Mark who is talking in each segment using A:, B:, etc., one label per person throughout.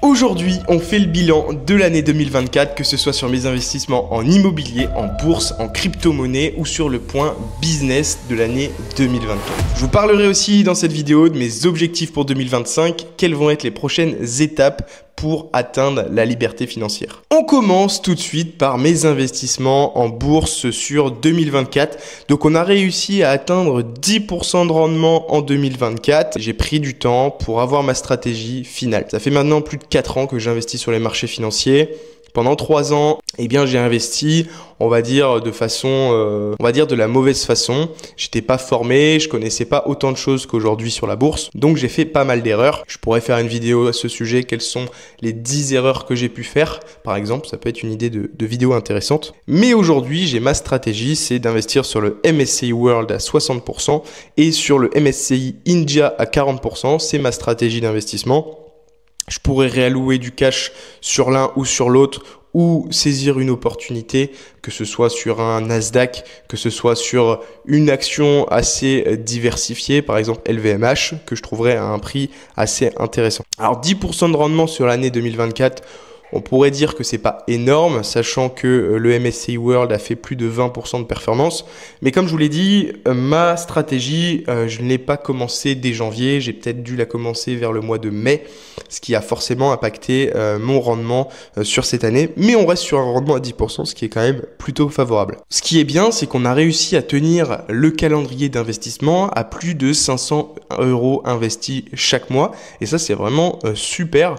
A: Aujourd'hui, on fait le bilan de l'année 2024, que ce soit sur mes investissements en immobilier, en bourse, en crypto-monnaie ou sur le point business de l'année 2024. Je vous parlerai aussi dans cette vidéo de mes objectifs pour 2025, quelles vont être les prochaines étapes pour atteindre la liberté financière. On commence tout de suite par mes investissements en bourse sur 2024. Donc on a réussi à atteindre 10% de rendement en 2024. J'ai pris du temps pour avoir ma stratégie finale. Ça fait maintenant plus de 4 ans que j'investis sur les marchés financiers. Pendant 3 ans, j'ai investi, on va dire de façon, de la mauvaise façon. J'étais pas formé, je connaissais pas autant de choses qu'aujourd'hui sur la bourse. Donc j'ai fait pas mal d'erreurs. Je pourrais faire une vidéo à ce sujet, quelles sont les 10 erreurs que j'ai pu faire. Par exemple, ça peut être une idée de vidéo intéressante. Mais aujourd'hui, j'ai ma stratégie, c'est d'investir sur le MSCI World à 60% et sur le MSCI India à 40%. C'est ma stratégie d'investissement. Je pourrais réallouer du cash sur l'un ou sur l'autre ou saisir une opportunité, que ce soit sur un Nasdaq, que ce soit sur une action assez diversifiée, par exemple LVMH, que je trouverais à un prix assez intéressant. Alors 10% de rendement sur l'année 2024, on pourrait dire que c'est pas énorme, sachant que le MSCI World a fait plus de 20% de performance. Mais comme je vous l'ai dit, ma stratégie, je ne l'ai pas commencé dès janvier. J'ai peut-être dû la commencer vers le mois de mai, ce qui a forcément impacté mon rendement sur cette année. Mais on reste sur un rendement à 10%, ce qui est quand même plutôt favorable. Ce qui est bien, c'est qu'on a réussi à tenir le calendrier d'investissement à plus de 500 € investis chaque mois. Et ça, c'est vraiment super.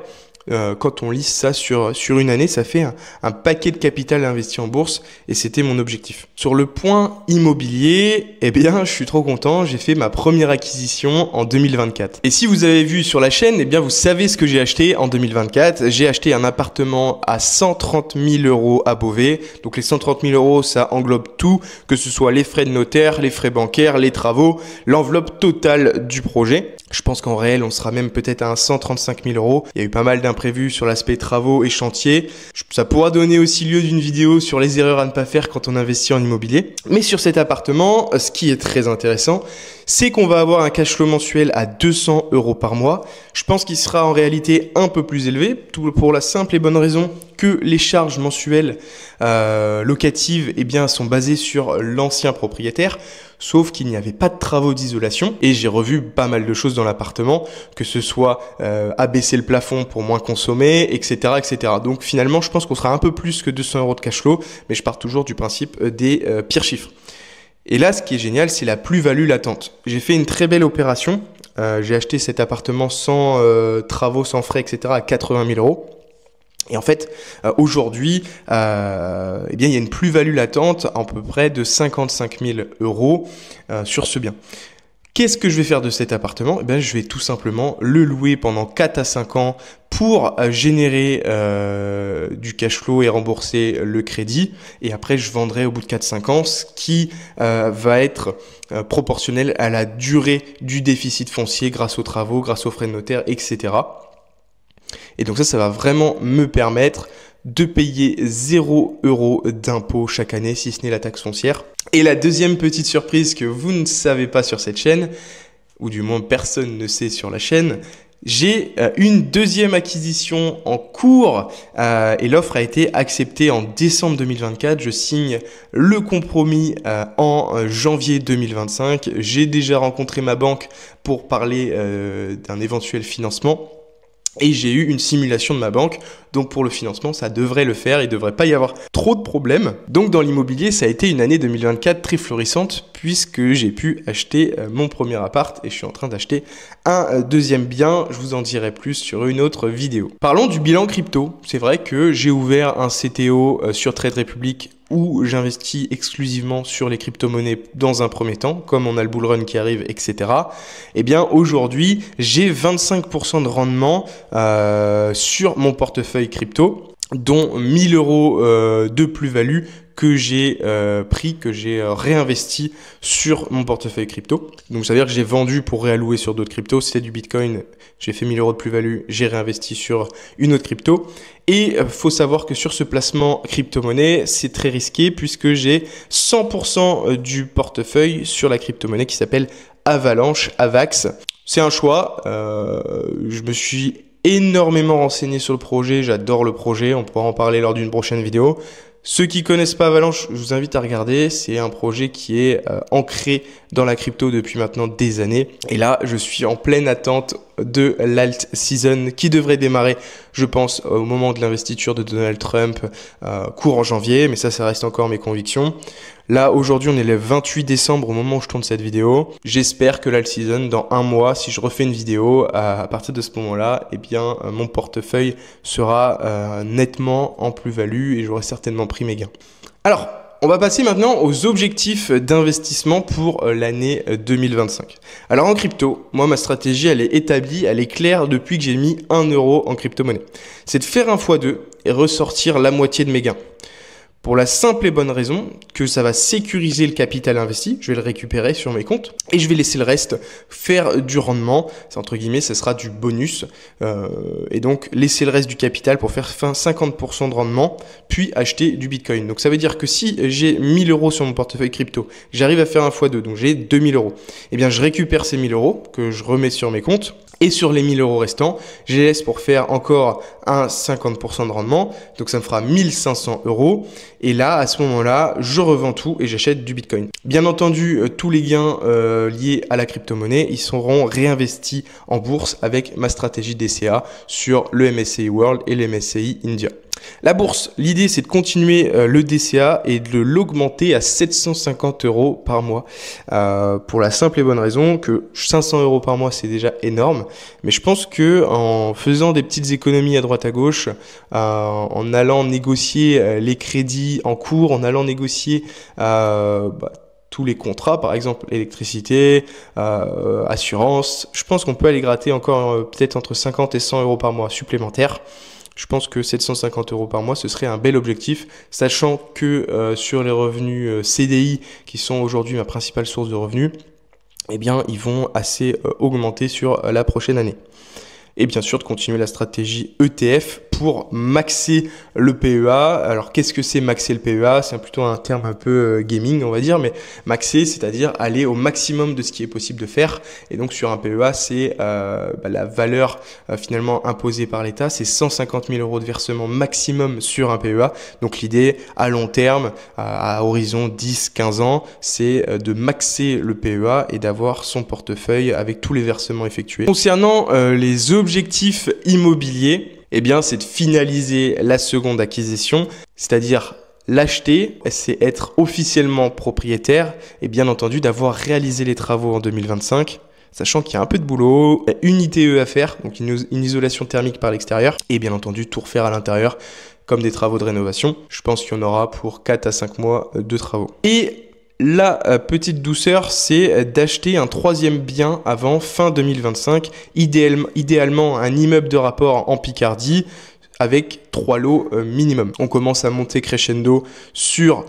A: Quand on lisse ça sur une année, ça fait un paquet de capital investi en bourse et c'était mon objectif. Sur le point immobilier, je suis trop content, j'ai fait ma première acquisition en 2024. Et si vous avez vu sur la chaîne, vous savez ce que j'ai acheté en 2024. J'ai acheté un appartement à 130 000 € à Beauvais. Donc les 130 000 €, ça englobe tout, que ce soit les frais de notaire, les frais bancaires, les travaux, l'enveloppe totale du projet. Je pense qu'en réel, on sera même peut-être à un 135 000 €. Il y a eu pas mal d'imprévus sur l'aspect travaux et chantiers. Ça pourra donner aussi lieu d'une vidéo sur les erreurs à ne pas faire quand on investit en immobilier. Mais sur cet appartement, ce qui est très intéressant, c'est qu'on va avoir un cash flow mensuel à 200 € par mois. Je pense qu'il sera en réalité un peu plus élevé, tout pour la simple et bonne raison que les charges mensuelles locatives sont basées sur l'ancien propriétaire. Sauf qu'il n'y avait pas de travaux d'isolation et j'ai revu pas mal de choses dans l'appartement, que ce soit abaisser le plafond pour moins consommer, etc., etc. Donc finalement, je pense qu'on sera un peu plus que 200 € de cash flow, mais je pars toujours du principe des pires chiffres. Et là, ce qui est génial, c'est la plus-value latente. J'ai fait une très belle opération. J'ai acheté cet appartement sans travaux, sans frais, etc. à 80 000 €. Et en fait, aujourd'hui, il y a une plus-value latente à peu près de 55 000 € sur ce bien. Qu'est-ce que je vais faire de cet appartement ? Je vais tout simplement le louer pendant 4 à 5 ans pour générer du cash flow et rembourser le crédit. Et après, je vendrai au bout de 4-5 ans, ce qui va être proportionnel à la durée du déficit foncier grâce aux travaux, grâce aux frais de notaire, etc. Et donc ça va vraiment me permettre de payer 0 € d'impôt chaque année, si ce n'est la taxe foncière. Et la deuxième petite surprise que vous ne savez pas sur cette chaîne, ou du moins personne ne sait sur la chaîne, j'ai une deuxième acquisition en cours et l'offre a été acceptée en décembre 2024. Je signe le compromis en janvier 2025. J'ai déjà rencontré ma banque pour parler d'un éventuel financement. Et j'ai eu une simulation de ma banque, donc pour le financement, ça devrait le faire, il ne devrait pas y avoir trop de problèmes. Donc dans l'immobilier, ça a été une année 2024 très florissante puisque j'ai pu acheter mon premier appart et je suis en train d'acheter un deuxième bien. Je vous en dirai plus sur une autre vidéo. Parlons du bilan crypto. C'est vrai que j'ai ouvert un CTO sur Trade Republic où j'investis exclusivement sur les crypto-monnaies dans un premier temps, comme on a le bull run qui arrive, etc. Aujourd'hui, j'ai 25% de rendement sur mon portefeuille crypto, dont 1000 € de plus-value que j'ai que j'ai réinvesti sur mon portefeuille crypto. Donc ça veut dire que j'ai vendu pour réallouer sur d'autres cryptos. C'était du Bitcoin, j'ai fait 1000 € de plus-value, j'ai réinvesti sur une autre crypto. Et faut savoir que sur ce placement crypto-monnaie, c'est très risqué puisque j'ai 100% du portefeuille sur la crypto-monnaie qui s'appelle Avalanche, Avax. C'est un choix. Je me suis énormément renseigné sur le projet, j'adore le projet, on pourra en parler lors d'une prochaine vidéo. Ceux qui connaissent pas Avalanche, je vous invite à regarder. C'est un projet qui est ancré dans la crypto depuis maintenant des années. Et là, je suis en pleine attente de l'alt season qui devrait démarrer, je pense, au moment de l'investiture de Donald Trump, courant janvier. Mais ça reste encore mes convictions. Là, aujourd'hui, on est le 28 décembre au moment où je tourne cette vidéo. J'espère que l'alt season, dans un mois, si je refais une vidéo, à partir de ce moment-là, eh bien, mon portefeuille sera nettement en plus-value et j'aurai certainement pris mes gains. Alors, on va passer maintenant aux objectifs d'investissement pour l'année 2025. Alors en crypto, moi ma stratégie elle est établie, elle est claire depuis que j'ai mis 1 euro en crypto-monnaie. C'est de faire un x2 et ressortir la moitié de mes gains. Pour la simple et bonne raison que ça va sécuriser le capital investi, je vais le récupérer sur mes comptes et je vais laisser le reste faire du rendement, c'est entre guillemets, ça sera du bonus et donc laisser le reste du capital pour faire 50% de rendement puis acheter du Bitcoin. Donc ça veut dire que si j'ai 1000 euros sur mon portefeuille crypto, j'arrive à faire un x2, donc j'ai 2000 euros, et bien je récupère ces 1000 euros que je remets sur mes comptes. Et sur les 1000 euros restants, je les laisse pour faire encore un 50% de rendement. Donc ça me fera 1500 euros. Et là, à ce moment-là, je revends tout et j'achète du Bitcoin. Bien entendu, tous les gains liés à la crypto-monnaie, ils seront réinvestis en bourse avec ma stratégie DCA sur le MSCI World et le MSCI India. La bourse, l'idée c'est de continuer le DCA et de l'augmenter à 750 euros par mois pour la simple et bonne raison que 500 euros par mois c'est déjà énorme, mais je pense que en faisant des petites économies à droite à gauche, en allant négocier les crédits en cours, en allant négocier tous les contrats, par exemple électricité, assurance, je pense qu'on peut aller gratter encore peut-être entre 50 et 100 euros par mois supplémentaires. Je pense que 750 euros par mois, ce serait un bel objectif, sachant que sur les revenus CDI, qui sont aujourd'hui ma principale source de revenus, eh bien, ils vont assez augmenter sur la prochaine année. Et bien sûr, de continuer la stratégie ETF pour maxer le PEA. Alors, qu'est-ce que c'est maxer le PEA? C'est plutôt un terme un peu gaming, on va dire, mais maxer, c'est-à-dire aller au maximum de ce qui est possible de faire. Et donc, sur un PEA, c'est la valeur finalement imposée par l'État. C'est 150 000 euros de versement maximum sur un PEA. Donc, l'idée, à long terme, à horizon 10-15 ans, c'est de maxer le PEA et d'avoir son portefeuille avec tous les versements effectués. Concernant les objectifs immobiliers, eh bien, c'est de finaliser la seconde acquisition, c'est-à-dire l'acheter, c'est être officiellement propriétaire et bien entendu d'avoir réalisé les travaux en 2025, sachant qu'il y a un peu de boulot, une ITE à faire, donc une isolation thermique par l'extérieur et bien entendu tout refaire à l'intérieur comme des travaux de rénovation. Je pense qu'il y en aura pour 4 à 5 mois de travaux. Et la petite douceur, c'est d'acheter un troisième bien avant fin 2025, idéalement un immeuble de rapport en Picardie avec 3 lots minimum. On commence à monter crescendo sur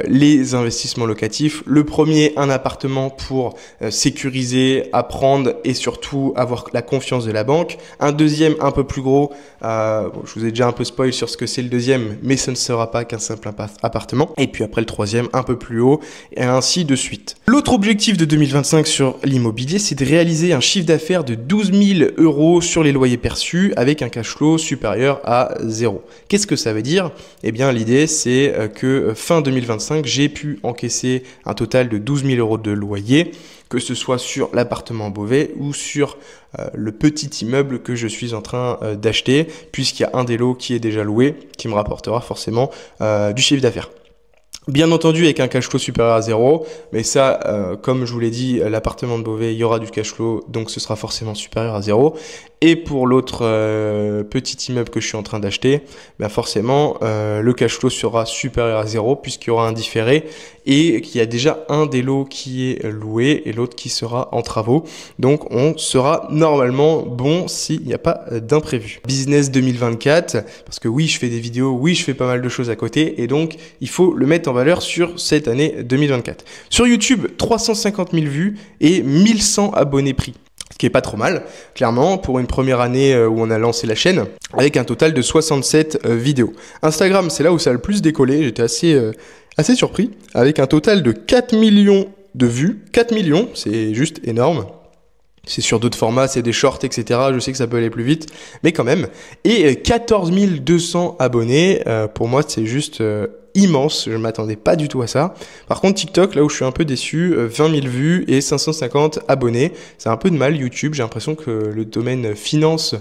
A: les investissements locatifs. Le premier, un appartement pour sécuriser, apprendre et surtout avoir la confiance de la banque. Un deuxième un peu plus gros. Je vous ai déjà un peu spoil sur ce que c'est le deuxième, mais ce ne sera pas qu'un simple appartement. Et puis après le troisième un peu plus haut et ainsi de suite. L'autre objectif de 2025 sur l'immobilier, c'est de réaliser un chiffre d'affaires de 12 000 euros sur les loyers perçus avec un cash flow supérieur à 0. Qu'est-ce que ça veut dire? Eh bien, l'idée, c'est que fin 2025, j'ai pu encaisser un total de 12 000 euros de loyer, que ce soit sur l'appartement Beauvais ou sur le petit immeuble que je suis en train d'acheter, puisqu'il y a un des lots qui est déjà loué, qui me rapportera forcément du chiffre d'affaires. Bien entendu avec un cash flow supérieur à 0, mais ça, comme je vous l'ai dit, l'appartement de Beauvais, il y aura du cash flow, donc ce sera forcément supérieur à 0. Et pour l'autre petit immeuble que je suis en train d'acheter, ben forcément, le cash flow sera supérieur à 0 puisqu'il y aura un différé et qu'il y a déjà un des lots qui est loué et l'autre qui sera en travaux. Donc, on sera normalement bon s'il n'y a pas d'imprévu. Business 2024, parce que oui, je fais des vidéos, oui, je fais pas mal de choses à côté et donc, il faut le mettre en valeur sur cette année 2024. Sur YouTube, 350 000 vues et 1100 abonnés pris. Ce qui est pas trop mal, clairement, pour une première année où on a lancé la chaîne, avec un total de 67 vidéos. Instagram, c'est là où ça a le plus décollé, j'étais assez surpris, avec un total de 4 millions de vues. 4 millions, c'est juste énorme. C'est sur d'autres formats, c'est des shorts, etc. Je sais que ça peut aller plus vite, mais quand même. Et 14 200 abonnés, pour moi, c'est juste immense. Je ne m'attendais pas du tout à ça. Par contre, TikTok, là où je suis un peu déçu, 20 000 vues et 550 abonnés. C'est un peu de mal, YouTube. J'ai l'impression que le domaine finance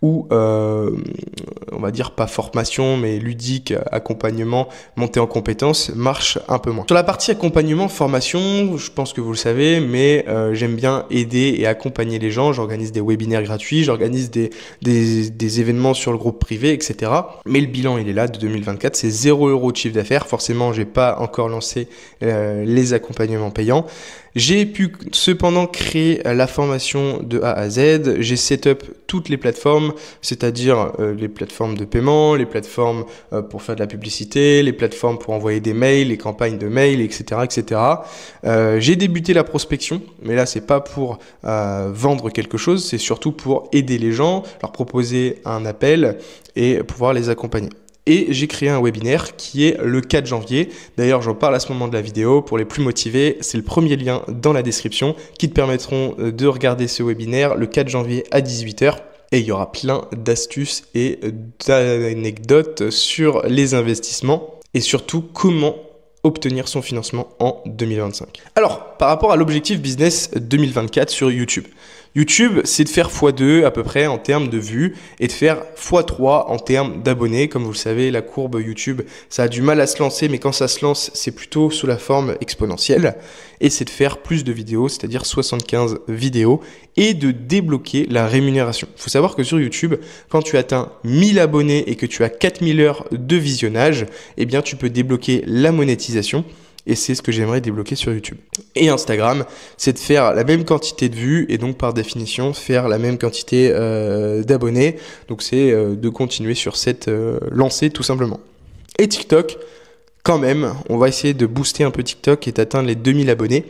A: ou on va dire pas formation mais ludique, accompagnement, montée en compétences marche un peu moins. Sur la partie accompagnement, formation, je pense que vous le savez, mais j'aime bien aider et accompagner les gens. J'organise des webinaires gratuits, j'organise des événements sur le groupe privé, etc. Mais le bilan il est là de 2024, c'est 0 € de chiffre d'affaires. Forcément, j'ai pas encore lancé les accompagnements payants. J'ai pu cependant créer la formation de A à Z. J'ai setup toutes les plateformes, c'est-à-dire les plateformes de paiement, les plateformes pour faire de la publicité, les plateformes pour envoyer des mails, les campagnes de mails, etc., etc. J'ai débuté la prospection, mais là c'est pas pour vendre quelque chose, c'est surtout pour aider les gens, leur proposer un appel et pouvoir les accompagner. Et j'ai créé un webinaire qui est le 4 janvier. D'ailleurs, j'en parle à ce moment de la vidéo. Pour les plus motivés, c'est le premier lien dans la description qui te permettront de regarder ce webinaire le 4 janvier à 18 h. Et il y aura plein d'astuces et d'anecdotes sur les investissements et surtout comment obtenir son financement en 2025. Alors, par rapport à l'objectif business 2024 sur YouTube. YouTube, c'est de faire x2 à peu près en termes de vues et de faire x3 en termes d'abonnés. Comme vous le savez, la courbe YouTube, ça a du mal à se lancer, mais quand ça se lance, c'est plutôt sous la forme exponentielle. Et c'est de faire plus de vidéos, c'est-à-dire 75 vidéos, et de débloquer la rémunération. Il faut savoir que sur YouTube, quand tu atteins 1000 abonnés et que tu as 4000 heures de visionnage, eh bien tu peux débloquer la monétisation. Et c'est ce que j'aimerais débloquer sur YouTube. Et Instagram, c'est de faire la même quantité de vues et donc par définition faire la même quantité d'abonnés. Donc c'est de continuer sur cette lancée tout simplement. Et TikTok, quand même, on va essayer de booster un peu TikTok et d'atteindre les 2000 abonnés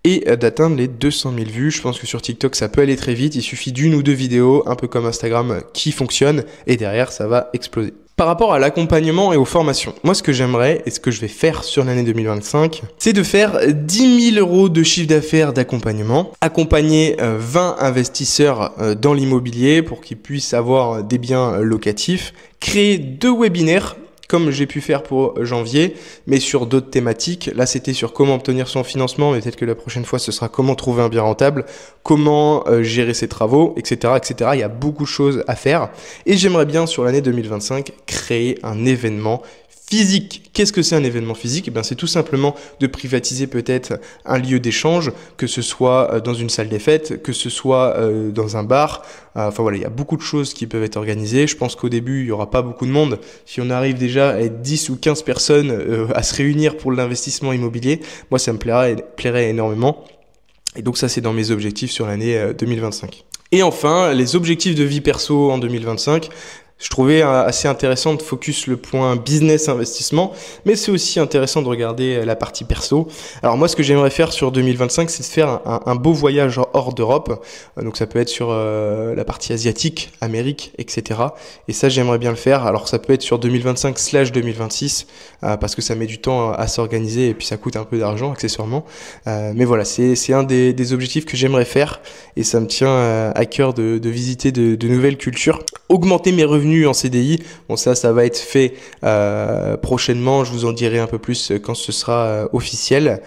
A: et d'atteindre les 200 000 vues. Je pense que sur TikTok, ça peut aller très vite. Il suffit d'une ou deux vidéos, un peu comme Instagram, qui fonctionnent et derrière, ça va exploser. Par rapport à l'accompagnement et aux formations, moi ce que j'aimerais et ce que je vais faire sur l'année 2025, c'est de faire 10 000 € de chiffre d'affaires d'accompagnement, accompagner 20 investisseurs dans l'immobilier pour qu'ils puissent avoir des biens locatifs, créer 2 webinaires comme j'ai pu faire pour janvier, mais sur d'autres thématiques. Là, c'était sur comment obtenir son financement, mais peut-être que la prochaine fois, ce sera comment trouver un bien rentable, comment gérer ses travaux, etc., etc. Il y a beaucoup de choses à faire. Et j'aimerais bien, sur l'année 2025, créer un événement physique. Qu'est-ce que c'est un événement physique? Eh bien, c'est tout simplement de privatiser peut-être un lieu d'échange, que ce soit dans une salle des fêtes, que ce soit dans un bar. Enfin voilà, il y a beaucoup de choses qui peuvent être organisées. Je pense qu'au début, il n'y aura pas beaucoup de monde. Si on arrive déjà à être 10 ou 15 personnes à se réunir pour l'investissement immobilier, moi, ça me plairait énormément. Et donc ça, c'est dans mes objectifs sur l'année 2025. Et enfin, les objectifs de vie perso en 2025. Je trouvais assez intéressant de focus le point business investissement, mais c'est aussi intéressant de regarder la partie perso. Alors moi, ce que j'aimerais faire sur 2025, c'est de faire un beau voyage hors d'Europe. Donc ça peut être sur la partie asiatique, Amérique, etc. Et ça, j'aimerais bien le faire. Alors ça peut être sur 2025/2026, parce que ça met du temps à s'organiser et puis ça coûte un peu d'argent accessoirement. Mais voilà, c'est un des objectifs que j'aimerais faire et ça me tient à cœur de visiter de nouvelles cultures. Augmenter mes revenus en CDI, bon ça va être fait prochainement, je vous en dirai un peu plus quand ce sera officiel.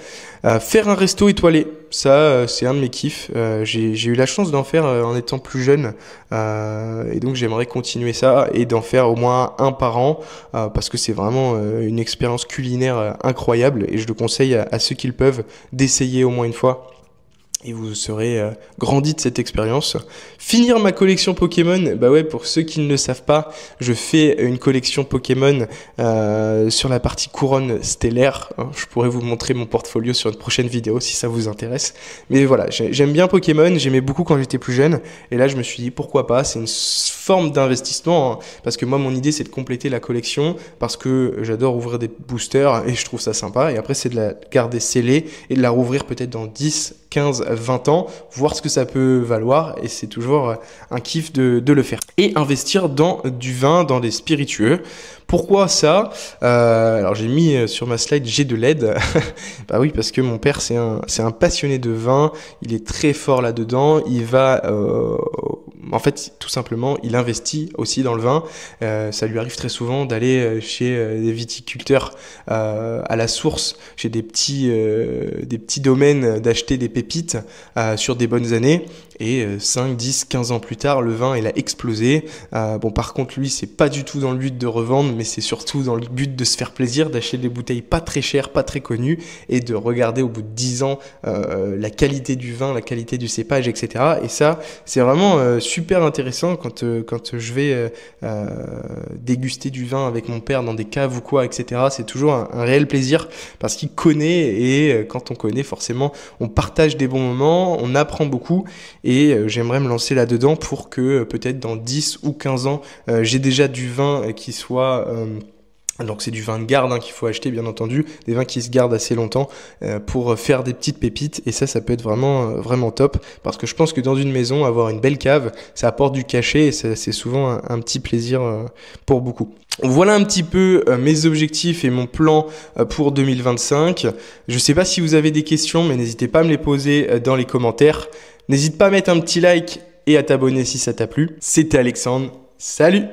A: Faire un resto étoilé, ça c'est un de mes kiffs, j'ai eu la chance d'en faire en étant plus jeune et donc j'aimerais continuer ça et d'en faire au moins un par an parce que c'est vraiment une expérience culinaire incroyable et je le conseille à ceux qui le peuvent d'essayer au moins une fois. Et vous serez grandi de cette expérience. Finir ma collection Pokémon, bah ouais, pour ceux qui ne le savent pas, je fais une collection Pokémon sur la partie couronne stellaire. Je pourrais vous montrer mon portfolio sur une prochaine vidéo si ça vous intéresse. Mais voilà, j'aime bien Pokémon, j'aimais beaucoup quand j'étais plus jeune. Et là, je me suis dit, pourquoi pas, c'est une forme d'investissement, hein, parce que moi, mon idée, c'est de compléter la collection, parce que j'adore ouvrir des boosters et je trouve ça sympa. Et après, c'est de la garder scellée et de la rouvrir peut-être dans 10 15, 20 ans, voir ce que ça peut valoir et c'est toujours un kiff de le faire. Et investir dans du vin, dans des spiritueux. Pourquoi ça? Alors j'ai mis sur ma slide j'ai de l'aide. Bah oui, parce que mon père c'est un passionné de vin, il est très fort là-dedans, il va en fait tout simplement il investit aussi dans le vin. Ça lui arrive très souvent d'aller chez des viticulteurs à la source, chez des petits domaines, d'acheter des pépites sur des bonnes années. Et 5, 10, 15 ans plus tard, le vin, il a explosé. Bon, par contre, lui, c'est pas du tout dans le but de revendre, mais c'est surtout dans le but de se faire plaisir, d'acheter des bouteilles pas très chères, pas très connues, et de regarder au bout de 10 ans la qualité du vin, la qualité du cépage, etc. Et ça, c'est vraiment super intéressant quand je vais déguster du vin avec mon père dans des caves ou quoi, etc. C'est toujours un réel plaisir parce qu'il connaît et quand on connaît, forcément, on partage des bons moments, on apprend beaucoup. Et j'aimerais me lancer là-dedans pour que peut-être dans 10 ou 15 ans, j'ai déjà du vin qui soit... donc c'est du vin de garde qu'il faut acheter bien entendu, des vins qui se gardent assez longtemps pour faire des petites pépites et ça peut être vraiment top parce que je pense que dans une maison, avoir une belle cave, ça apporte du cachet et c'est souvent un petit plaisir pour beaucoup. Voilà un petit peu mes objectifs et mon plan pour 2025. Je sais pas si vous avez des questions mais n'hésitez pas à me les poser dans les commentaires. N'hésite pas à mettre un petit like et à t'abonner si ça t'a plu. C'était Alexandre, salut!